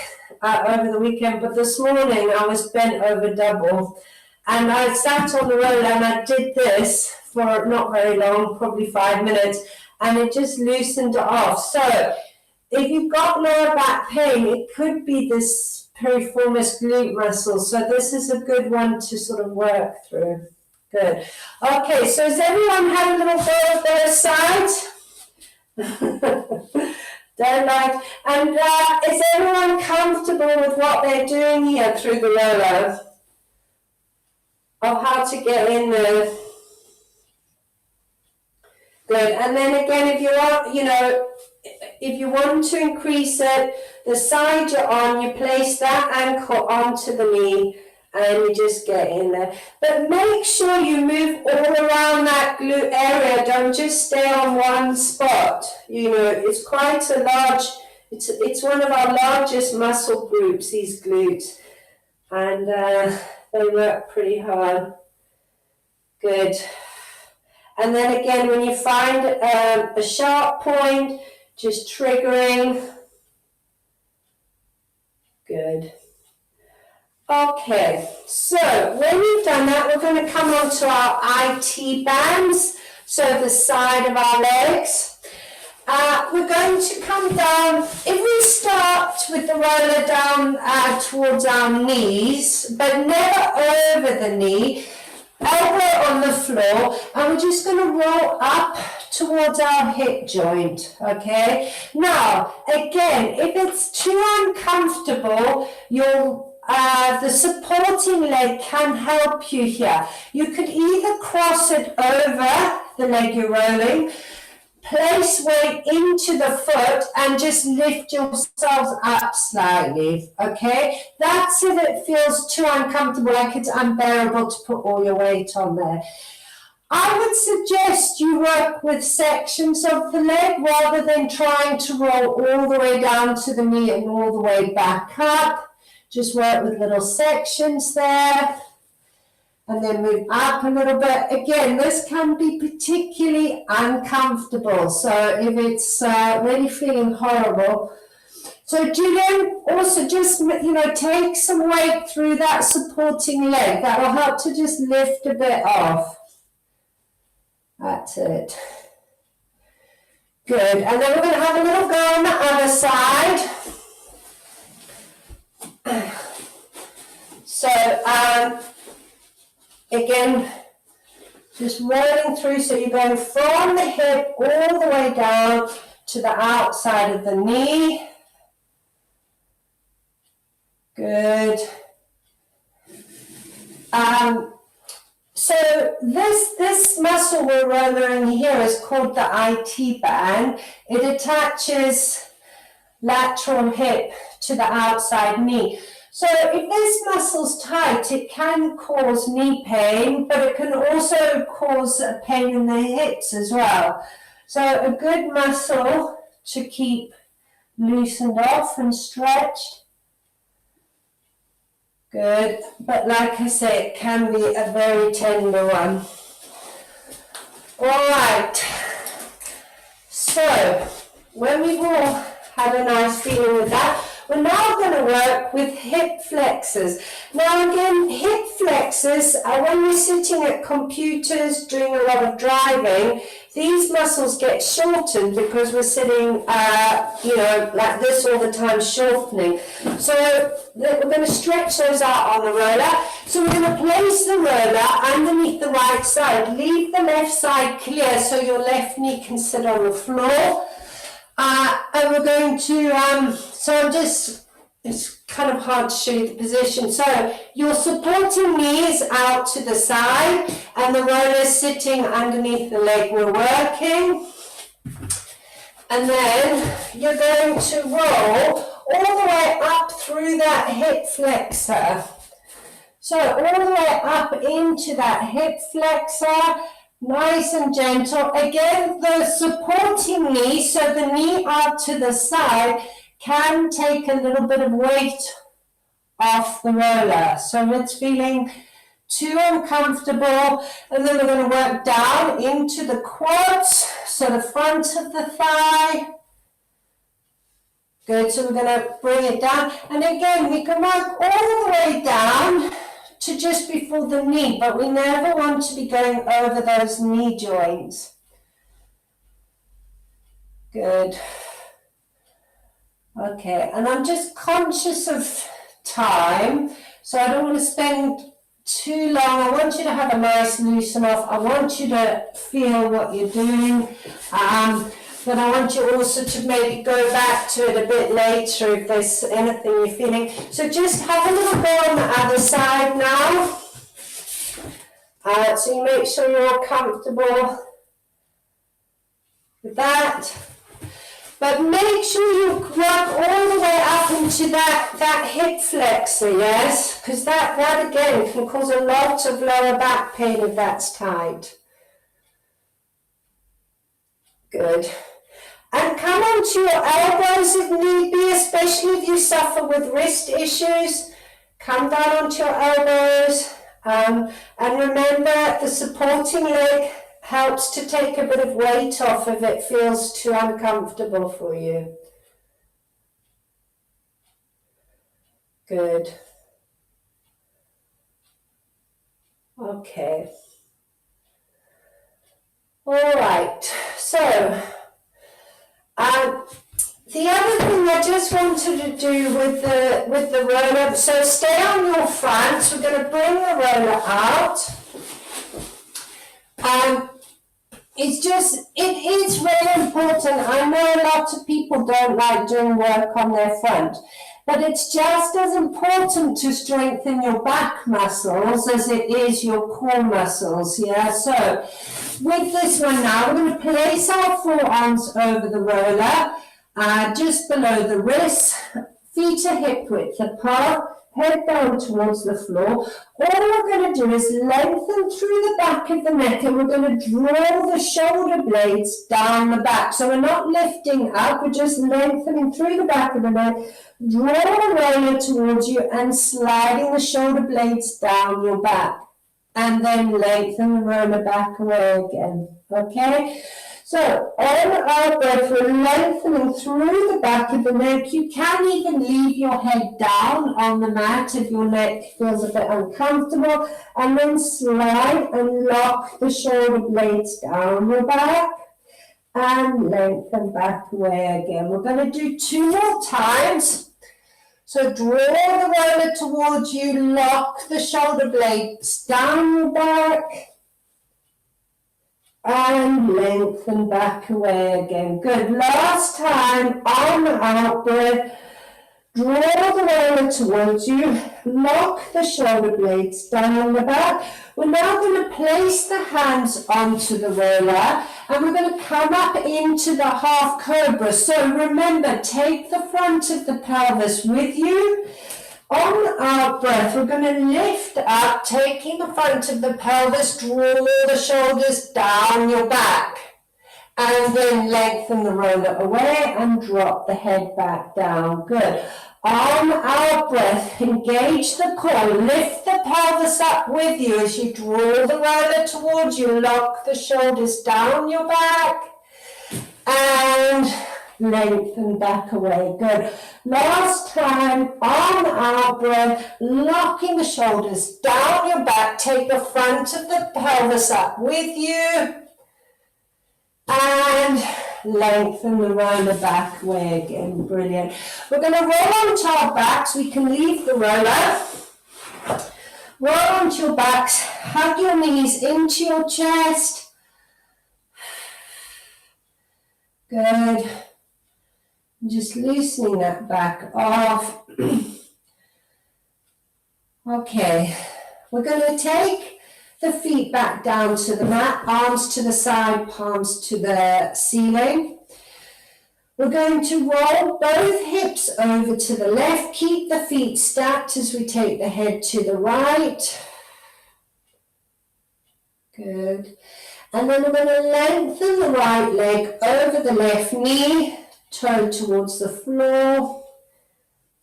over the weekend, but this morning I was bent over double. And I sat on the roller and I did this for not very long, probably 5 minutes, and it just loosened it off. So if you've got lower back pain, it could be this piriformis glute muscle. So this is a good one to sort of work through. Good. Okay, so has everyone had a little go of their sides? Don't like. And is everyone comfortable with what they're doing here through the roller? Of how to get in there? Good. And then again, if you are, if you want to increase it, the side you're on, you place that ankle onto the knee and you just get in there. But make sure you move all around that glute area. Don't just stay on one spot. It's quite a large, it's one of our largest muscle groups, these glutes. And they work pretty hard. Good. And then again, when you find a sharp point, just triggering. Good. Okay, so when you've done that, we're going to come on to our IT bands, so the side of our legs. We're going to come down, if we start with the roller down towards our knees, but never over the knee, elbow on the floor, and we're just going to roll up towards our hip joint, okay? Now, again, if it's too uncomfortable, the supporting leg can help you here. You could either cross it over the leg you're rolling, place weight into the foot and just lift yourselves up slightly, okay? That's if it feels too uncomfortable, like it's unbearable to put all your weight on there. I would suggest you work with sections of the leg rather than trying to roll all the way down to the knee and all the way back up. Just work with little sections there. And then move up a little bit. Again, this can be particularly uncomfortable. So if it's really feeling horrible. So Julian, also just, take some weight through that supporting leg. That will help to just lift a bit off. That's it. Good. And then we're going to have a little go on the other side. So, again, just rolling through, so you're going from the hip all the way down to the outside of the knee. Good. So this muscle we're rolling here is called the IT band. It attaches lateral hip to the outside knee. So if this muscle's tight, it can cause knee pain, but it can also cause pain in the hips as well. So a good muscle to keep loosened off and stretched. Good, but like I say, it can be a very tender one. All right, so when we've all had a nice feeling with that, we're now going to work with hip flexors. Now again, hip flexors are when you're sitting at computers doing a lot of driving, these muscles get shortened because we're sitting, like this all the time, shortening. So we're going to stretch those out on the roller. So we're going to place the roller underneath the right side. Leave the left side clear so your left knee can sit on the floor. And we're going to, it's kind of hard to show you the position. So your supporting knee is out to the side and the roller is sitting underneath the leg we're working. And then you're going to roll all the way up through that hip flexor. So all the way up into that hip flexor. Nice and gentle. Again, the supporting knee, so the knee out to the side, can take a little bit of weight off the roller. So if it's feeling too uncomfortable, and then we're going to work down into the quads, so the front of the thigh. Good, so we're going to bring it down. And again, we can work all the way down to just before the knee, but we never want to be going over those knee joints. Good. Okay, and I'm just conscious of time, so I don't want to spend too long. I want you to have a nice loosen off. I want you to feel what you're doing. But I want you also to maybe go back to it a bit later if there's anything you're feeling. So just have a little go on the other side now. So you make sure you're comfortable with that. But make sure you work all the way up into that hip flexor, yes? Because that again can cause a lot of lower back pain if that's tight. Good. And come onto your elbows if need be, especially if you suffer with wrist issues. Come down onto your elbows. And remember, the supporting leg helps to take a bit of weight off if it feels too uncomfortable for you. Good. Okay. All right. So, the other thing I just wanted to do with the roller, so stay on your front. We're going to bring the roller out. It is really important. I know a lot of people don't like doing work on their front, but it's just as important to strengthen your back muscles as it is your core muscles, yeah? So with this one now, we're going to place our forearms over the roller, just below the wrists, feet are hip width apart, head down towards the floor. All we're going to do is lengthen through the back of the neck, and we're going to draw the shoulder blades down the back. So we're not lifting up, we're just lengthening through the back of the neck, draw the roller towards you and sliding the shoulder blades down your back. And then lengthen the roller back away again, okay? So on our breath, we're lengthening through the back of the neck. You can even leave your head down on the mat if your neck feels a bit uncomfortable, and then slide and lock the shoulder blades down your back and lengthen back away again. We're going to do 2 more times. So draw the roller towards you, lock the shoulder blades down your back, and lengthen back away again. Good. Last time, on the out breath, draw the roller towards you, lock the shoulder blades down the back. We're now going to place the hands onto the roller, and we're going to come up into the half cobra. So remember, take the front of the pelvis with you. On our breath, we're going to lift up, taking the front of the pelvis, draw the shoulders down your back, and then lengthen the roller away and drop the head back down. Good. On our breath, engage the core, lift the pelvis up with you as you draw the roller towards you, lock the shoulders down your back, and lengthen back away. Good. Last time, on our breath, locking the shoulders down your back, take the front of the pelvis up with you, and lengthen the roller back away again. Brilliant. We're going to roll onto our backs. We can leave the roller. Roll onto your backs, hug your knees into your chest. Good. Just loosening that back off. Okay, we're going to take the feet back down to the mat, arms to the side, palms to the ceiling. We're going to roll both hips over to the left. Keep the feet stacked as we take the head to the right. Good. And then we're going to lengthen the right leg over the left knee, toe towards the floor,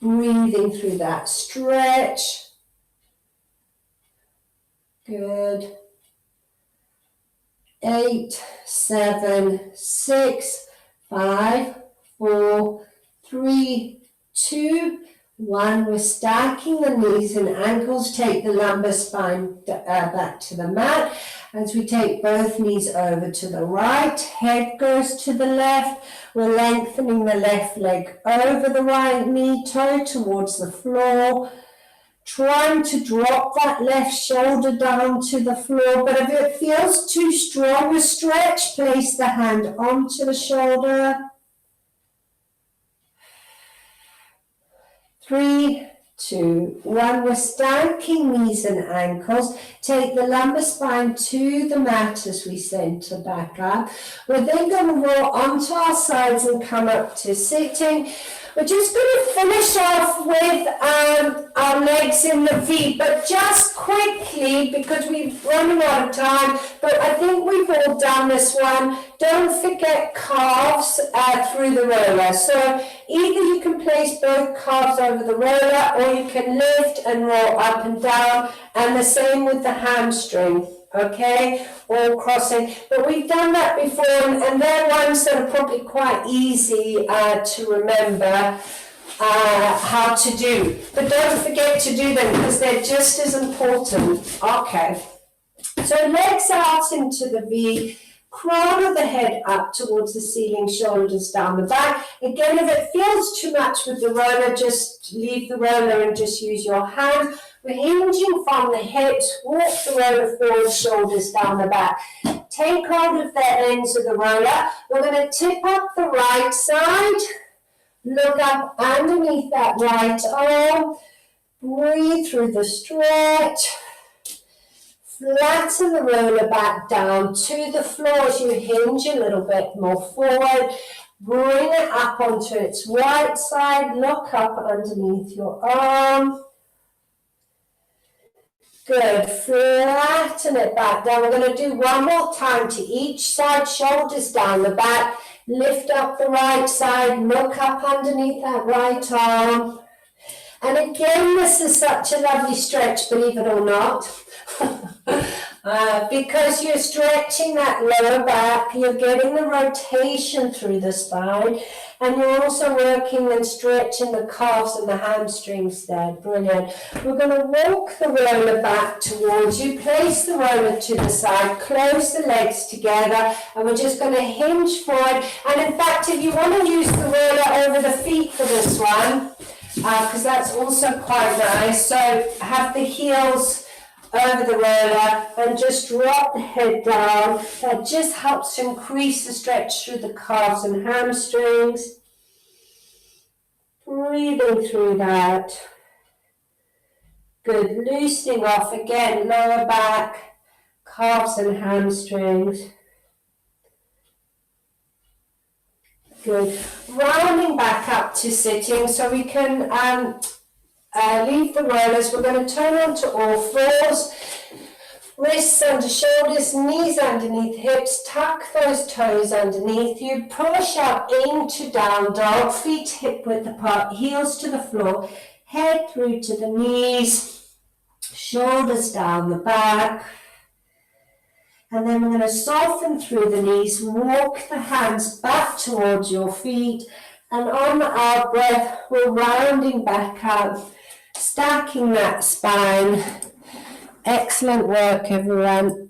breathing through that stretch. Good. 8, 7, 6, 5, 4, 3, 2, 1. We're stacking the knees and ankles. Take the lumbar spine back to the mat as we take both knees over to the right. Head goes to the left. We're lengthening the left leg over the right knee, toe towards the floor. Trying to drop that left shoulder down to the floor, but if it feels too strong a stretch, place the hand onto the shoulder. 3, 2, 1. We're stacking knees and ankles. Take the lumbar spine to the mat as we center back up. We're then going to roll onto our sides and come up to sitting. We're just going to finish off with our legs in the feet, but just quickly, because we've run out of time, but I think we've all done this one. Don't forget calves through the roller. So either you can place both calves over the roller, or you can lift and roll up and down, and the same with the hamstring. okay, all crossing. But we've done that before, and they're ones that are probably quite easy to remember how to do. But don't forget to do them because they're just as important. Okay, so legs out into the V, crown of the head up towards the ceiling, shoulders down the back. Again, if it feels too much with the roller, just leave the roller and just use your hand. We're hinging from the hips, walk the roller forward, shoulders down the back. Take hold of the ends of the roller. We're going to tip up the right side, look up underneath that right arm, breathe through the stretch. Flatten the roller back down to the floor as you hinge a little bit more forward. Bring it up onto its right side. Look up underneath your arm. Good. Flatten it back down. We're going to do one more time to each side. Shoulders down the back. Lift up the right side. Look up underneath that right arm. And again, this is such a lovely stretch, believe it or not. Because you're stretching that lower back, you're getting the rotation through the spine, and you're also working and stretching the calves and the hamstrings there. Brilliant. We're going to walk the roller back towards you, place the roller to the side, close the legs together, and we're just going to hinge forward. And in fact, if you want to use the roller over the feet for this one, because that's also quite nice, so have the heels over the roller and just drop the head down. That just helps to increase the stretch through the calves and hamstrings. Breathing through that. Good. Loosening off again, lower back, calves and hamstrings. Good. Rounding back up to sitting so we can leave the rollers. We're going to turn onto all fours, wrists under shoulders, knees underneath hips, tuck those toes underneath you, push up into down dog, feet hip width apart, heels to the floor, head through to the knees, shoulders down the back. And then we're going to soften through the knees, walk the hands back towards your feet, and on the out breath, we're rounding back up, stacking that spine. Excellent work, everyone.